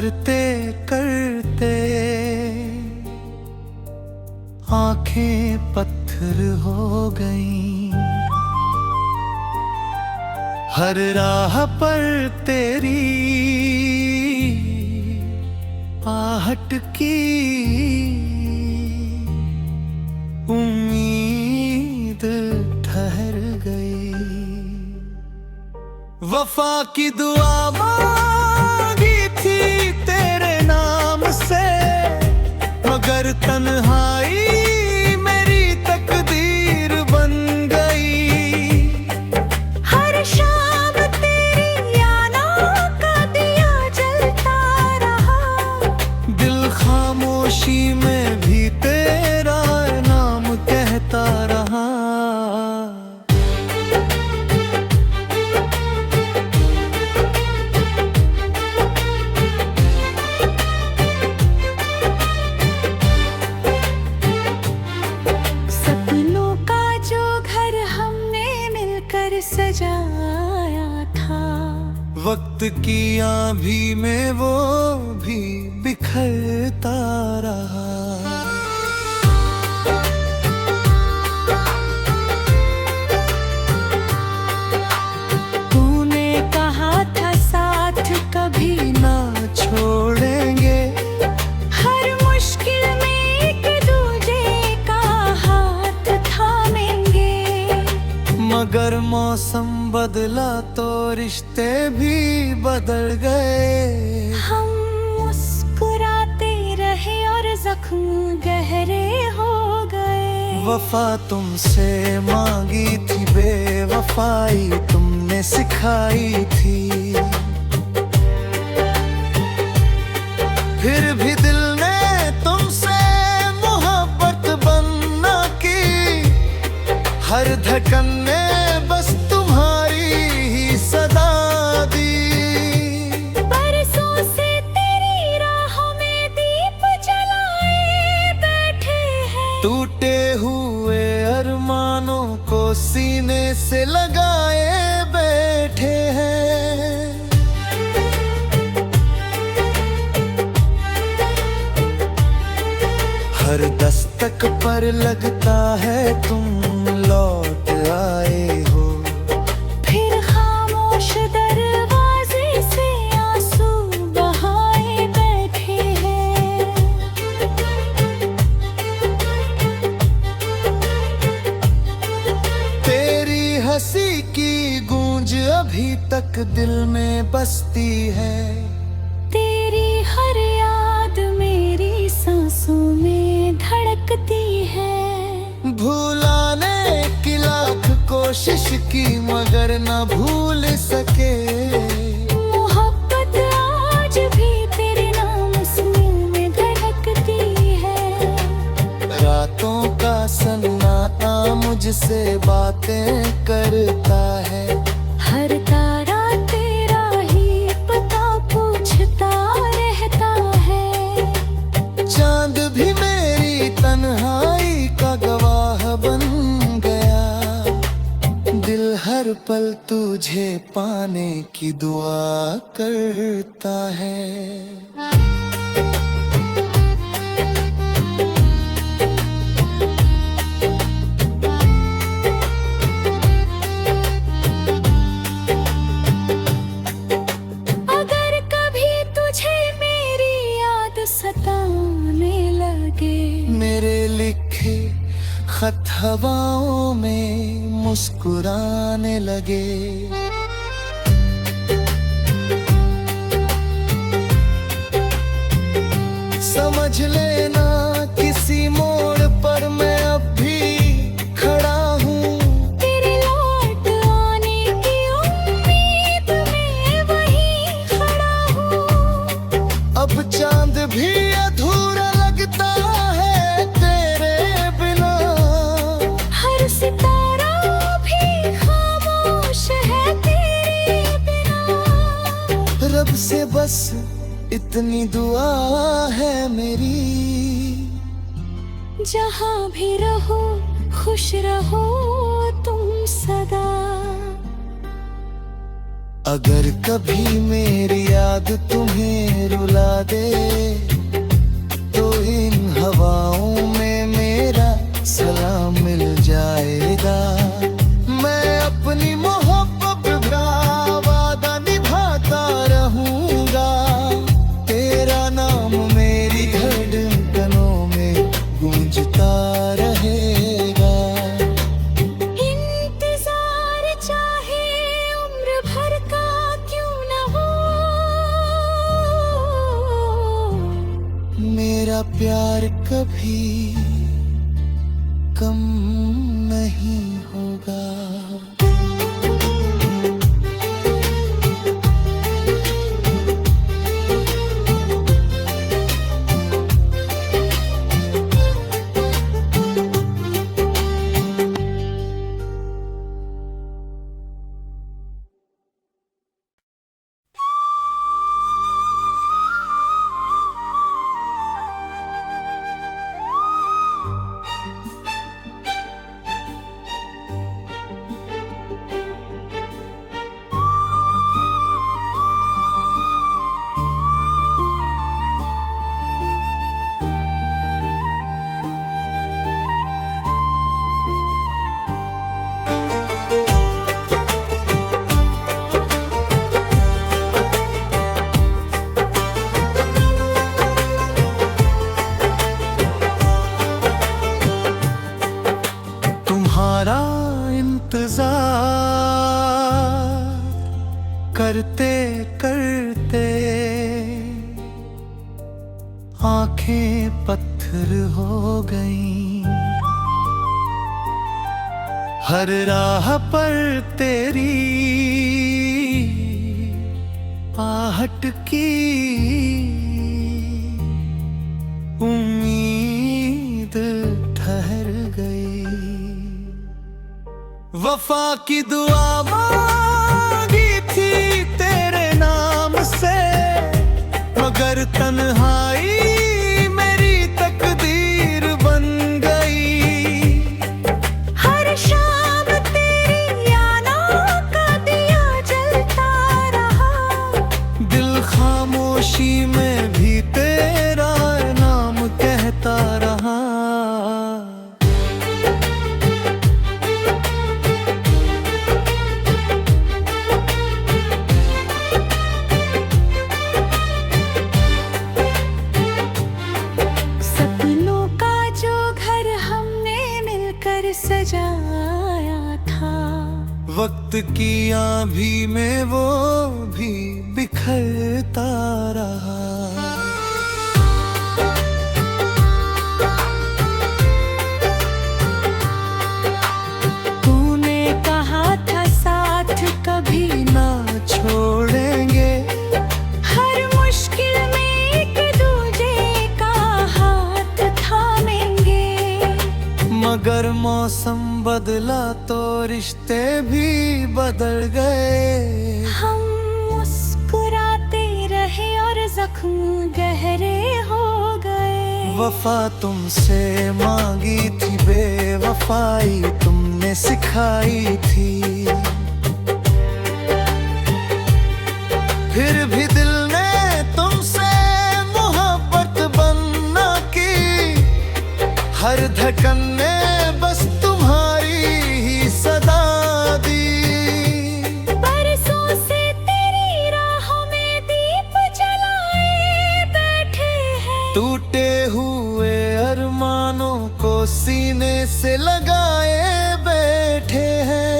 करते करते आंखें पत्थर हो गईं। हर राह पर तेरी आहट की उम्मीद ठहर गई। वफा की दुआ मांगी थी तेरे नाम से, मगर तन्हाई मेरी तकदीर बन गई। हर शाम तेरी यादों का दिया जलता रहा, दिल खामोशी में भी तेरा नाम कहता रहा। सजाया था, वक्त की आंधी में वो भी बिखरता रहा। तूने कहा था साथ कभी ना छोड़ेंगे, हर मुश्किल में एक दूजे का हाथ थामेंगे। मगर मौसम बदला तो रिश्ते भी बदल गए। हम मुस्कुराते रहे और जख्म गहरे हो गए। वफा तुमसे मांगी थी, बेवफाई तुमने सिखाई थी। फिर भी दिल ने तुमसे मोहब्बत बनना की, हर धड़कन ने बस तुम्हारी ही सदा दी। बरसों से तेरी राहों में दीप जलाए बैठे हैं, टूटे हुए अरमानों को सीने से लगाए बैठे हैं। हर दस्तक पर लगता है तुम लौट आए हो, फिर खामोश दरवाजे से आंसू बहाए बैठे हैं। तेरी हंसी की गूंज अभी तक दिल में बसती है। तेरी हर याद मेरी सांसों में धड़कती है। भुलाने की लाख कोशिश की मगर न भूल सके, मोहब्बत आज भी तेरे नाम में धड़कती है। रातों का सन्नाटा मुझसे बातें करता है, हर तारा तेरा ही पता पूछता रहता है। चांद भी मेरी तन्हाई का गवाह बन गया। दिल हर पल तुझे पाने की दुआ करता है। अगर कभी तुझे मेरी याद सताने लगे, मेरे लिखे खत हवाओं में मुस्कुराने लगे। समझ लेना किसी मोड़ पर मैं अब भी खड़ा हूँ। तेरे लौट आने की उम्मीद में वहीं खड़ा हूँ। अब चांद भी अधूरा लगता है तेरे बिना, हर सितारा भी खामोश है तेरे बिना। रब से बस इतनी दुआ है मेरी, जहाँ भी रहो खुश रहो तुम सदा। अगर कभी मेरी याद तुम्हें रुला दे तो इन हवाओं में मेरा सलाम मिल जाएगा। मैं अपनी मोहब्बत का वादा निभाता रहूंगा, तेरा नाम मेरी धड़कनों में गूंजता रहेगा। इंतजार चाहे उम्र भर का क्यों न हो, मेरा प्यार कभी कम नहीं होगा। तुम्हारा इंतजार करते करते आंखें पत्थर हो गईं। हर राह पर तेरी आहट की उम्मीद ठहर गई। वफा की दुआ मांगी थी तेरे नाम से, मगर तन्हाई मेरी तकदीर बन गई। हर शाम तेरी यादों का दिया जलता रहा, दिल खामोशी में भी तेरा नाम कहता रहा। सजाया था, वक्त की आंधी में वो भी बिखरता रहा। तूने कहा था साथ कभी ना छोड़ेंगे, हर मुश्किल में एक दूजे का हाथ थामेंगे। मगर मौसम बदला तो रिश्ते भी बदल गए। हम मुस्कुराते रहे और जख्म गहरे हो गए। वफा तुमसे मांगी थी, बेवफाई तुमने सिखाई थी। फिर भी दिल ने तुमसे मोहब्बत बनना की, हर धड़कन ने बस तुम्हारी ही सदा दी। बरसों से तेरी राहों में दीप जलाए बैठे हैं, टूटे हुए अरमानों को सीने से लगाए बैठे हैं।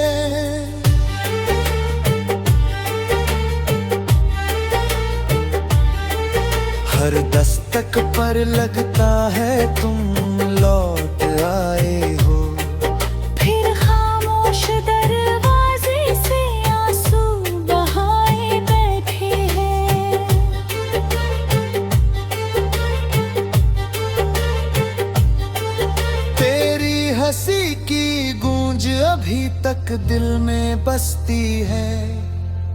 हर दस्तक पर लगता है तुम लौट आए हो, फिर खामोश दरवाजे से आंसू बहाए बैठे हैं। तेरी हंसी की गूंज अभी तक दिल में बसती है।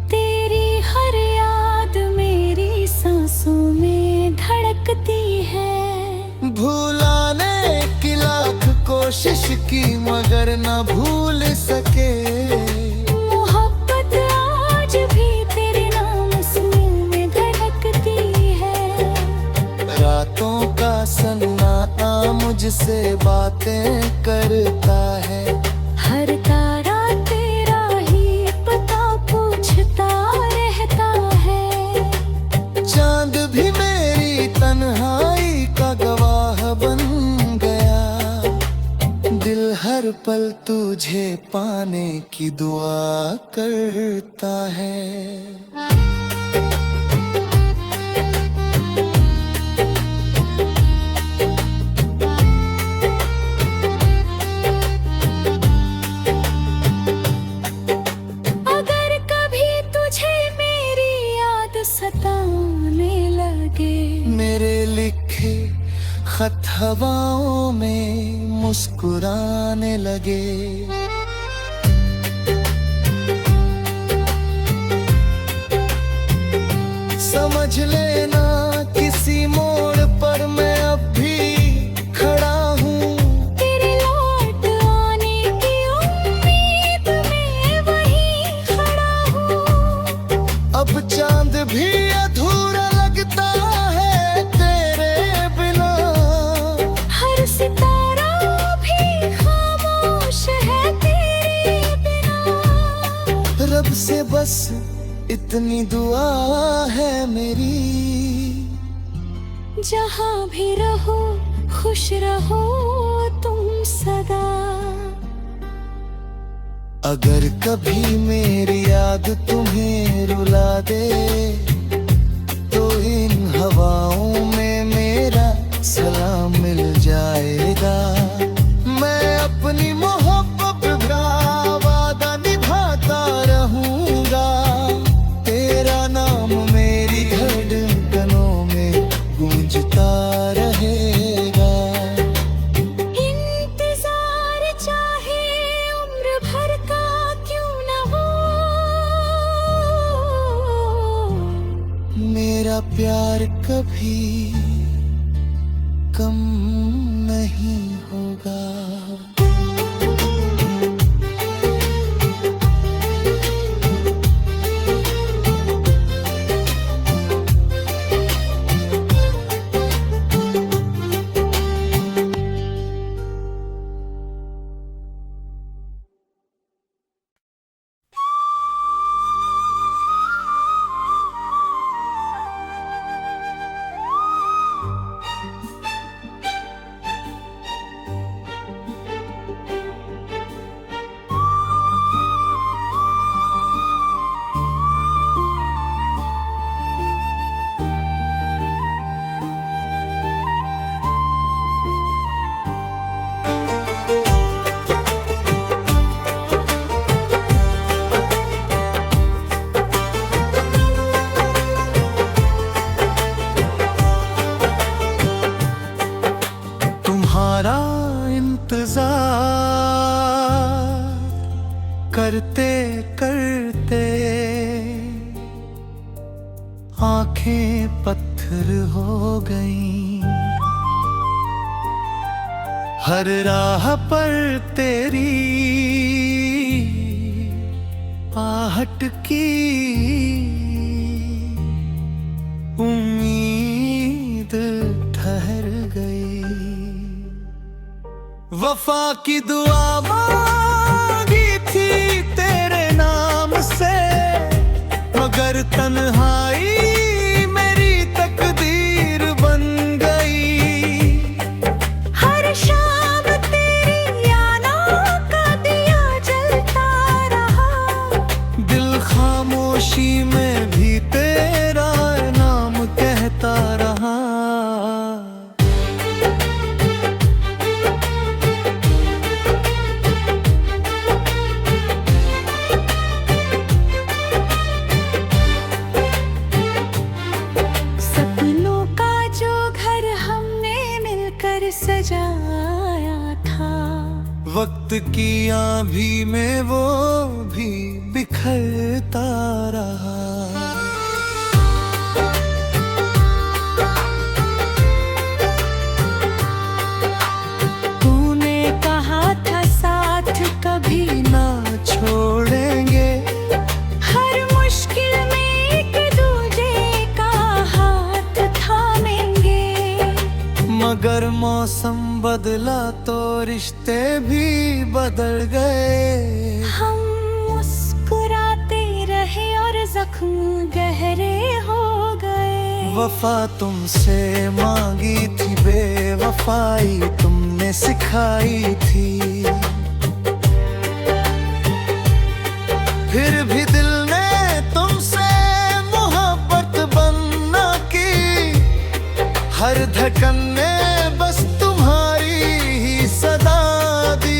तेरी हर याद मेरी सांसों में धड़कती है। भुलाने की लाख कोशिश की मगर न भूल सके, मोहब्बत आज भी तेरे नाम सुन में धड़कती है। मुझसे बातें करता है। हर तारा तेरा ही पता पूछता रहता है। चांद भी मेरी तन्हाई का गवाह बन गया। दिल हर पल तुझे पाने की दुआ करता है। अगर कभी तुझे मेरी याद सताने लगे, मेरे लिखे खत हवाओं में मुस्कुराने लगे। समझ लेना किसी मोड़ पर मैं अब भी खड़ा हूँ। तेरे लौट आने की उम्मीद में वहीं खड़ा हूँ। अब चांद भी अधूरा लगता है तेरे बिना। हर सितारा भी खामोश है तेरे बिना। रब से बस इतनी दुआ है मेरी, जहाँ भी रहो खुश रहो तुम सदा। अगर कभी मेरी याद तुम्हें रुला दे, तो इन हवाओं में मेरा सलाम मिल जाएगा। मैं अपनी मोहब्बत का वादा निभाता रहूंगा। तेरा नाम मेरी धड़कनों में गूंजता रहेगा। इंतजार चाहे उम्र भर का क्यों न हो, मेरा प्यार कभी कम नहीं होगा। तुम्हारा इंतजार करते करते आंखें पत्थर हो गईं। हर राह पर तेरी आहट की उम्मीद ठहर गई। वफा की दुआ मांगी थी तेरे नाम से, मगर तन्हाई मेरी तकदीर बन गई। हर शाम तेरी यादों का दिया जलता रहा। दिल खामोशी में भी तेरा नाम कहता रहा। सपनों का जो घर हमने मिलकर सजाया था, वक्त की आंधी में वो भी बिखरता रहा। तूने कहा था साथ कभी ना छोड़ेंगे, हर मुश्किल में एक दूजे का हाथ थामेंगे। अगर मौसम बदला तो रिश्ते भी बदल गए। हम मुस्कुराते रहे और जख्म गहरे हो गए। वफा तुमसे मांगी थी, बेवफाई तुमने सिखाई थी। फिर भी दिल ने तुमसे मोहब्बत बनना की। हर धड़कन ने बस तुम्हारी ही सदा दी।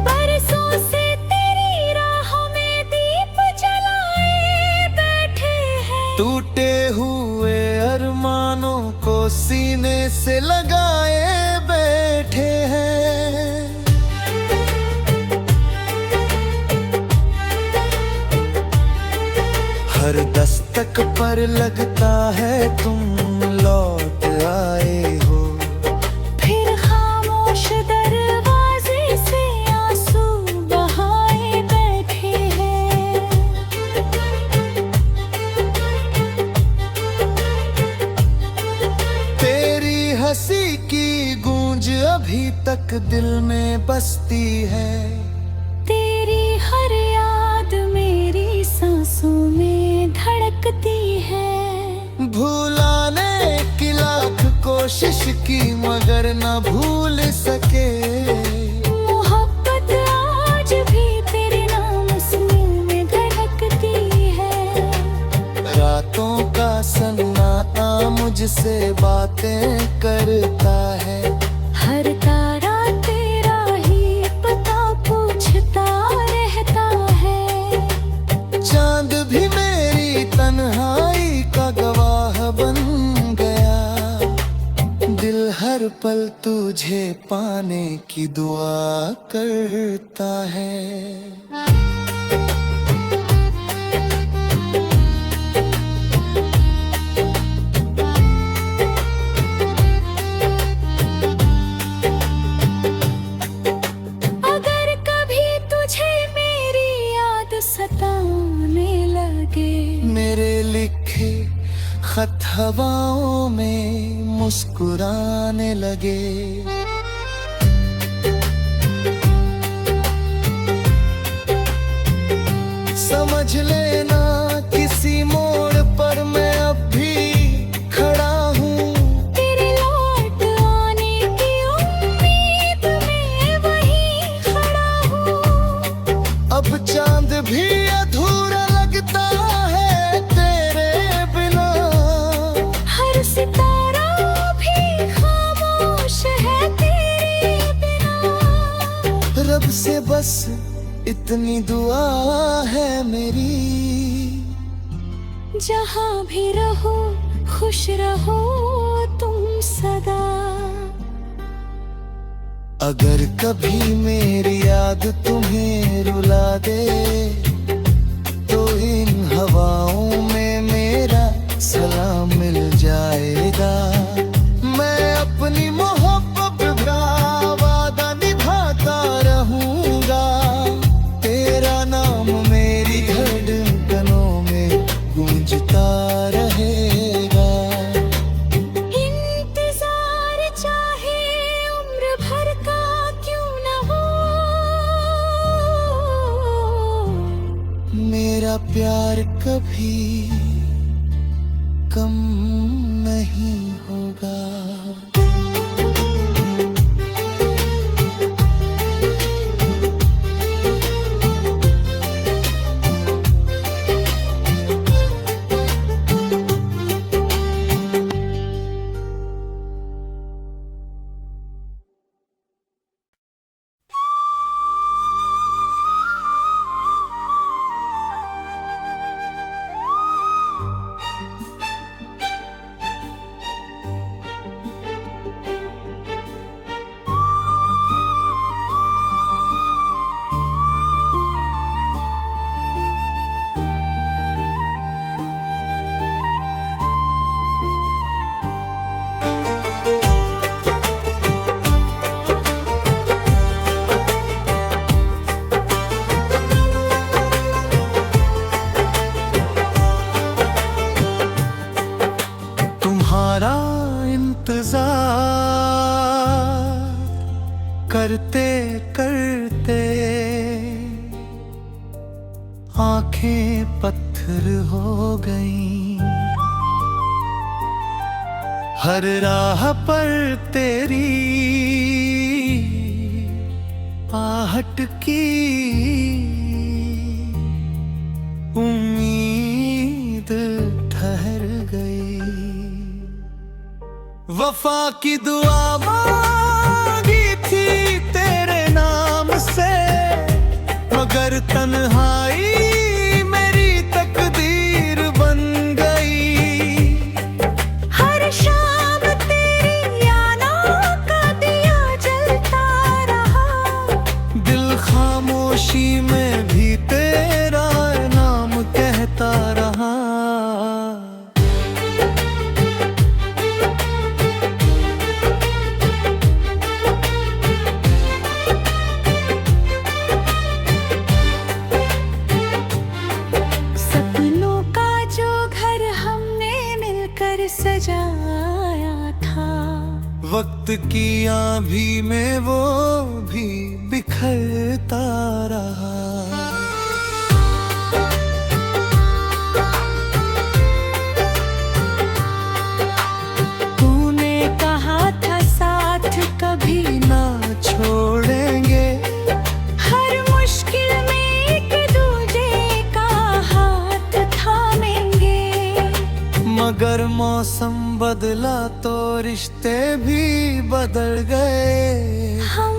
बरसों से तेरी राहों में दीप जलाए बैठे हैं। टूटे हुए अरमानों को सीने से लगाए बैठे हैं। हर दस्तक पर लगता है तुम लौट आए हो। फिर खामोश दरवाजे से आंसू बहाए बैठे हैं। तेरी हंसी की गूंज अभी तक दिल में बसती है। तेरी हर याद मेरी सांसों में धड़कती है। भुलाने की लाख कोशिश की मगर न भूल सके। मोहब्बत आज भी तेरे नाम सुन में धड़कती है। रातों का सन्नाटा मुझसे बातें करता है। हर तारा तेरा ही पता पूछता रहता है। चांद भी मेरी तन्हाई का गवाह बन गया। दिल हर पल तुझे पाने की दुआ करता है। अगर कभी तुझे मेरी याद सताने लगे। मेरे लिखे खत हवाओं में मुस्कुराने लगे। समझ लेना किसी मोड़ पर मैं अब भी खड़ा हूँ। तेरे लौट आने की उम्मीद में वहीं खड़ा हूँ। अब चांद भी अधूरा लगता है तेरे बिना। हर सितारा भी खामोश है तेरे बिना। रब से बस इतनी दुआ है मेरी। जहाँ भी रहो खुश रहो तुम सदा। अगर कभी मेरी याद तुम्हें रुला दे तो इन हवाओं में मेरा सलाम मिल जाएगा। मैं अपनी मोहब्बत का वादा निभाता रहूंगा। तेरा नाम मेरी धड़कनों में गूंजता रहेगा। इंतजार चाहे उम्र भर का क्यों न हो। मेरा प्यार कभी कम नहीं होगा। इंतजार करते करते आंखें पत्थर हो गईं। हर राह पर तेरी आहट की उम्मीद ठहर गई। वफा की दुआ मांगी थी तेरे नाम से, मगर तन्हाई मेरी तकदीर बन गई। हर शाम तेरी यादों का दिया जलता रहा, दिल खामोशी में भी तेरा नाम कहता रहा। सपनों का जो घर हमने मिलकर सजाया था, वक्त की आंधी में वो भी बिखरता रहा। तूने कहा था साथ कभी ना छोड़ेंगे, हर मुश्किल में एक दूजे का हाथ थामेंगे। मगर मौसम बदला तो रिश्ते भी बदल गए। हम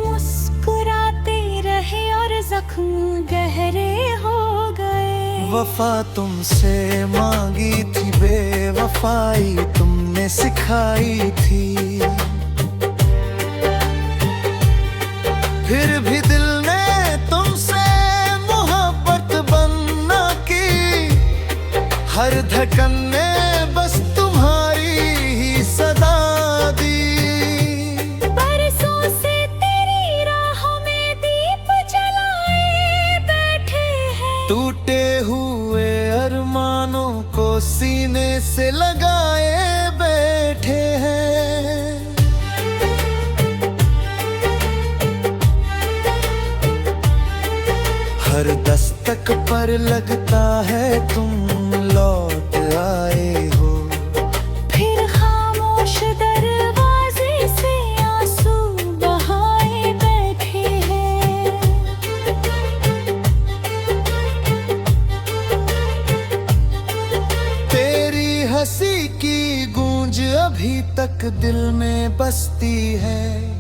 मुस्कुराते रहे और जख्म गहरे हो गए। वफा तुमसे मांगी थी, बेवफाई तुमने सिखाई थी। फिर भी दिल ने तुमसे मोहब्बत बनना की, हर धड़कन ने बस तुम्हारी ही सदा दी। बरसों से तेरी राहों में दीप जलाए बैठे हैं, टूटे हुए अरमानों को सीने से लगाए बैठे हैं। हर दस्तक पर लगता है तुम लौट आए हो, फिर खामोश दरवाजे से आंसू बहाए बैठे हैं। तेरी हंसी की गूंज अभी तक दिल में बसती है।